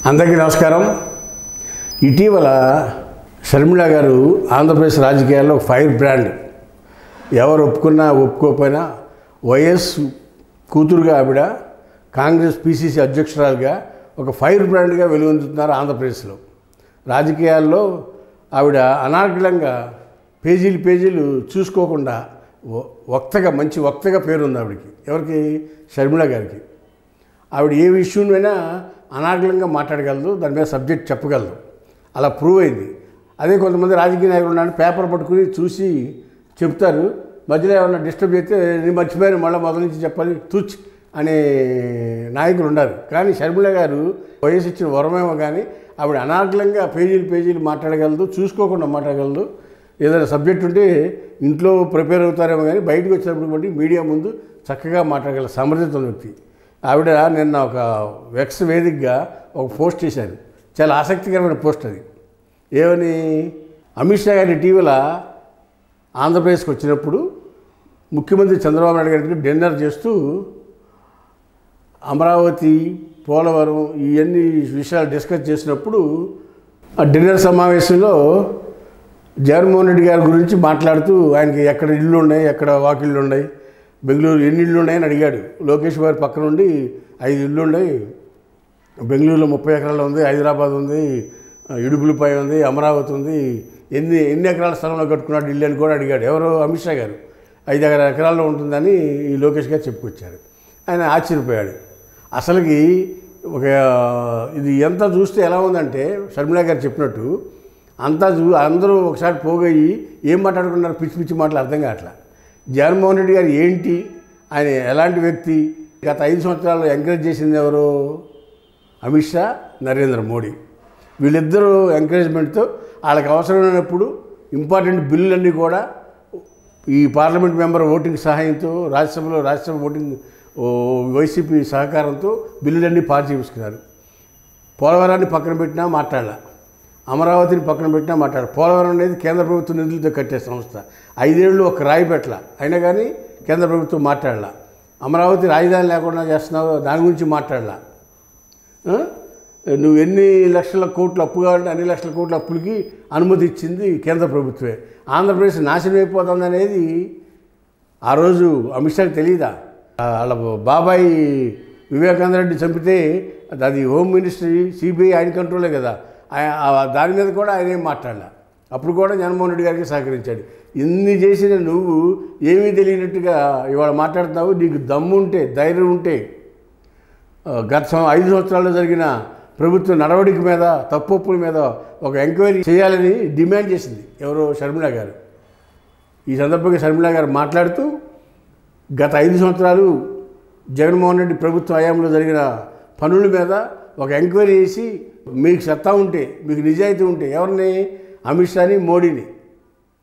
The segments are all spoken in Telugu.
అందరికీ నమస్కారం. ఇటీవల షర్మిల గారు ఆంధ్రప్రదేశ్ రాజకీయాల్లో ఒక ఫైర్ బ్రాండ్. ఎవరు ఒప్పుకున్నా ఒప్పుకోకపోయినా వైఎస్ కూతురుగా ఆవిడ కాంగ్రెస్ పిసిసి అధ్యక్షురాలుగా ఒక ఫైర్ బ్రాండ్గా వెలుగొందుతున్నారు ఆంధ్రప్రదేశ్లో. రాజకీయాల్లో ఆవిడ అనార్గళంగా పేజీలు చూసుకోకుండా వక్తగా, మంచి వక్తగా పేరుంది ఆవిడకి. ఎవరికి? షర్మిల గారికి. ఆవిడ ఏ విషయంలోనైనా అనార్గళంగా మాట్లాడగలదు, దాని మీద సబ్జెక్ట్ చెప్పగలదు. అలా ప్రూవ్ అయింది. అదే కొంతమంది రాజకీయ నాయకులు ఉన్నాడు, పేపర్ పట్టుకుని చూసి చెప్తారు, మధ్యలో ఏమన్నా డిస్టర్బ్ చేస్తే నేను మర్చిపోయాను, మళ్ళీ మొదటి నుంచి చెప్పాలి తుచ్ అనే నాయకులు ఉన్నారు. కానీ షర్మిల గారు వయసు ఇచ్చిన వరమేమో కానీ ఆవిడ అనార్గళంగా పేజీలు మాట్లాడగలదు, చూసుకోకుండా మాట్లాడగలదు. ఏదైనా సబ్జెక్ట్ ఉంటే ఇంట్లో ప్రిపేర్ అవుతారేమో కానీ బయటకు వచ్చినప్పుడు బట్టి మీడియా ముందు చక్కగా మాట్లాడగల సమర్థత ఉన్న వ్యక్తి. ఆవిడ నిన్న ఒక వెక్స్ వేదికగా ఒక పోస్ట్ చేశారు. చాలా ఆసక్తికరమైన పోస్ట్ అది. ఏమని? అమిత్ షా గారి ఇటీవల ఆంధ్రప్రదేశ్కి వచ్చినప్పుడు ముఖ్యమంత్రి చంద్రబాబు నాయుడు గారికి డిన్నర్ చేస్తూ అమరావతి, పోలవరం ఇవన్నీ విషయాలు డిస్కస్ చేసినప్పుడు ఆ డిన్నర్ సమావేశంలో జగన్మోహన్ రెడ్డి గారి గురించి మాట్లాడుతూ ఆయనకి ఎక్కడ ఇళ్ళు ఉన్నాయి, ఎక్కడ వాకిళ్ళు ఉన్నాయి, బెంగళూరు ఎన్ని ఇళ్ళు ఉన్నాయని అడిగాడు. లోకేష్ గారి పక్కన ఉండి 5 ఇళ్ళు ఉన్నాయి, బెంగళూరులో 30 ఎకరాలు ఉంది, హైదరాబాద్ ఉంది, ఇడుపులపై ఉంది, అమరావతి ఉంది, ఎన్ని ఎకరాల స్థలంలో కట్టుకున్నాడు ఇల్లు అని కూడా అడిగాడు. ఎవరు? అమిత్ షా గారు. 5 ఎకరాల్లో ఉంటుందని ఈ లోకేష్ గారు చెప్పుకొచ్చారు. ఆయన ఆశ్చర్యపోయాడు. అసలుకి ఇది ఎంత చూస్తే ఎలా ఉందంటే షర్మిల గారు చెప్పినట్టు అందరూ ఒకసారి పోగయ్యి ఏం మాట్లాడుకున్నారు, పిచ్చి మాటలు అర్థం కావట్లా. జగన్మోహన్ రెడ్డి గారు ఏంటి, ఆయన ఎలాంటి వ్యక్తి, గత 5 సంవత్సరాలు ఎంకరేజ్ చేసింది ఎవరు? అమిత్ షా, నరేంద్ర మోడీ. వీళ్ళిద్దరూ ఎంకరేజ్మెంట్తో వాళ్ళకి అవసరమైనప్పుడు ఇంపార్టెంట్ బిల్లులన్నీ కూడా ఈ పార్లమెంట్ మెంబర్ ఓటింగ్ సహాయంతో రాజ్యసభ ఓటింగ్ వైసీపీ సహకారంతో బిల్లులన్నీ పాస్ చేసుకున్నారు. పోలవరాన్ని పక్కన పెట్టినా మాట్లాడాల, అమరావతిని పక్కన పెట్టినా మాట్లాడాలి. పోలవరం అనేది కేంద్ర ప్రభుత్వ నిధులతో కట్టే సంస్థ. 5 ఏళ్ళు ఒక రాయి పెట్టల, అయినా కానీ కేంద్ర ప్రభుత్వం మాట్లాడాల. అమరావతి రాజధాని లేకుండా చేస్తున్నావు, దాని గురించి మాట్లాడాల. నువ్వు ఎన్ని లక్షల కోట్ల అప్పు కావాలంటే అన్ని లక్షల కోట్ల అప్పులకి అనుమతి ఇచ్చింది కేంద్ర ప్రభుత్వమే. ఆంధ్రప్రదేశ్ నాశనం అయిపోతుంది అనేది ఆ రోజు అమిత్ షాకి తెలియదా? వాళ్ళ బాబాయి వివేకానంద రెడ్డి చంపితే అది హోమ్ మినిస్ట్రీ, సిబిఐ ఆయన కంట్రోలే కదా. దాని మీద కూడా ఆయన ఏం మాట్లాడాల. అప్పుడు కూడా జగన్మోహన్ రెడ్డి గారికి సహకరించాడు. ఇన్ని చేసిన నువ్వు ఏమీ తెలియనట్టుగా ఇవాళ మాట్లాడుతున్నావు. నీకు దమ్ముంటే, ధైర్యం ఉంటే గత 5 సంవత్సరాల్లో జరిగిన ప్రభుత్వ నడవడిక మీద, తప్పుల మీద ఒక ఎంక్వైరీ చేయాలని డిమాండ్ చేసింది ఎవరో? షర్మిల గారు. ఈ సందర్భంగా షర్మిల గారు మాట్లాడుతూ గత 5 సంవత్సరాలు జగన్మోహన్ రెడ్డి ప్రభుత్వ హయాంలో జరిగిన పనుల మీద ఒక ఎంక్వైరీ చేసి మీకు సత్తా ఉంటే, మీకు నిజాయితీ ఉంటే ఎవరిని? అమిత్ షాని, మోడీని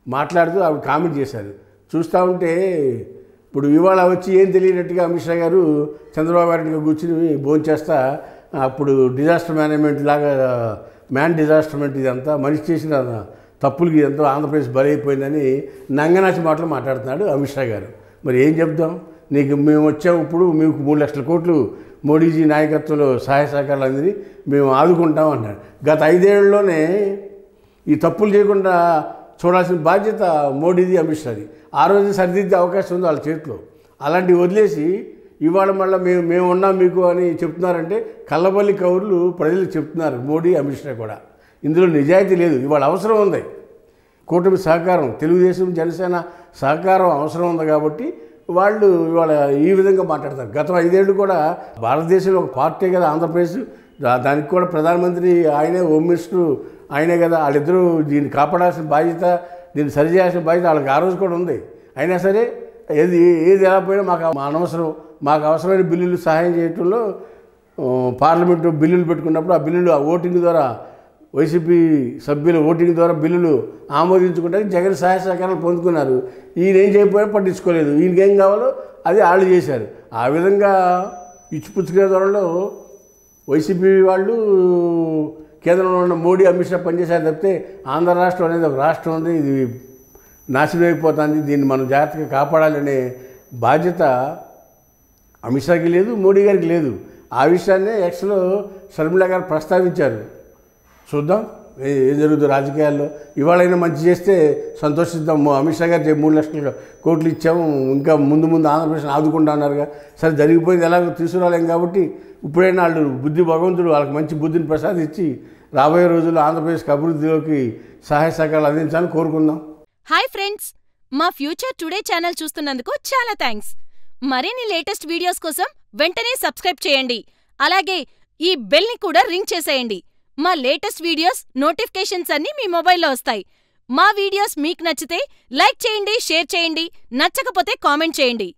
మాట్లాడుతూ ఆవిడ కామెంట్ చేశారు. చూస్తూ ఉంటే ఇప్పుడు ఇవాళ వచ్చి ఏం తెలియనట్టుగా అమిత్ షా గారు చంద్రబాబు గారికి కూర్చుని భోంచేస్తా అప్పుడు డిజాస్టర్ మేనేజ్మెంట్ లాగా డిజాస్టర్మెంట్ ఇదంతా మనిషి చేసిన తప్పులకి ఎంతో ఆంధ్రప్రదేశ్ బలైపోయిందని నంగనాచి మాటలు మాట్లాడుతున్నాడు అమిత్ షా గారు. మరి ఏం చెప్దాం? మేము వచ్చాము, ఇప్పుడు మీకు 3 లక్షల కోట్లు మోడీజీ నాయకత్వంలో సహాయ సహకారాలు అందిని మేము ఆదుకుంటాం అన్నాడు. గత 5 ఏళ్లలోనే ఈ తప్పులు చేయకుండా చూడాల్సిన బాధ్యత మోడీది, అమిత్ షాది. ఆ రోజు సరిదిద్దే అవకాశం ఉంది వాళ్ళ చేతిలో. అలాంటివి వదిలేసి ఇవాళ మళ్ళీ మేము ఉన్నాం మీకు అని చెప్తున్నారంటే కల్లబల్లి కౌరులు ప్రజలు చెప్తున్నారు, మోడీ, అమిత్ షా కూడా. ఇందులో నిజాయితీ లేదు. ఇవాళ అవసరం ఉంది, కూటమి సహకారం, తెలుగుదేశం జనసేన సహకారం అవసరం ఉంది కాబట్టి వాళ్ళు ఇవాళ ఈ విధంగా మాట్లాడతారు. గత 5 ఏళ్ళు కూడా భారతదేశంలో ఒక పార్టీ కదా ఆంధ్రప్రదేశ్. దానికి కూడా ప్రధానమంత్రి ఆయనే, హోమ్ మినిస్టర్ ఆయనే కదా. వాళ్ళిద్దరూ దీన్ని కాపాడాల్సిన బాధ్యత, దీన్ని సరిచేయాల్సిన బాధ్యత వాళ్ళకి ఆ రోజు కూడా ఉంది. అయినా సరే ఏది ఎలా పోయినా మాకు అనవసరం, మాకు అవసరమైన బిల్లులు సహాయం చేయటంలో పార్లమెంటు బిల్లులు పెట్టుకున్నప్పుడు ఆ బిల్లులు ఓటింగ్ ద్వారా, వైసీపీ సభ్యుల ఓటింగ్ ద్వారా బిల్లులు ఆమోదించుకుంటానికి జగన్ సహాయ సహకారాలు పొందుకున్నారు. ఈయన ఏం చేయకపోయినా పట్టించుకోలేదు. ఈయనకేం కావాలో అది వాళ్ళు చేశారు. ఆ విధంగా ఇచ్చిపుచ్చుకునే ధోరణిలో వైసీపీ వాళ్ళు కేంద్రంలో ఉన్న మోడీ, అమిత్ షా పనిచేశారు తప్పితే ఆంధ్ర రాష్ట్రం అనేది ఒక రాష్ట్రం ఉంది, ఇది నాశనం అయిపోతుంది, దీన్ని మనం జాగ్రత్తగా కాపాడాలనే బాధ్యత అమిత్ షాకి లేదు, మోడీ గారికి లేదు. ఆ విషయాన్నే ఎక్స్లో షర్మిల గారు ప్రస్తావించారు. చూద్దాం ఏం జరుగుతుంది రాజకీయాల్లో. ఇవాళైనా మంచి చేస్తే సంతోషిద్దాం. అమిత్ షా గారు 3 లక్షల కోట్లు ఇచ్చాము, ఇంకా ముందు ఆంధ్రప్రదేశ్ ఆదుకుంటా అన్నారుగా. సరే జరిగిపోయింది, ఎలాగో తీసుకురాలేం కాబట్టి ఇప్పుడైనా వాళ్ళు భగవంతుడు వాళ్ళకి మంచి బుద్ధిని ప్రసాదించి రాబోయే రోజుల్లో ఆంధ్రప్రదేశ్కి అభివృద్ధిలోకి సహాయ సహకారాలు అందించాలని కోరుకుందాం. హాయ్ ఫ్రెండ్స్, మా ఫ్యూచర్ టుడే ఛానల్ చూస్తున్నందుకు చాలా థ్యాంక్స్. మరిన్ని లేటెస్ట్ వీడియోస్ కోసం వెంటనే సబ్స్క్రైబ్ చేయండి. అలాగే ఈ బెల్ని కూడా రింగ్ చేసేయండి. మా లేటెస్ట్ వీడియోస్ నోటిఫికేషన్స్ అన్నీ మీ మొబైల్లో వస్తాయి. మా వీడియోస్ మీకు నచ్చితే లైక్ చేయండి, షేర్ చేయండి, నచ్చకపోతే కామెంట్ చేయండి.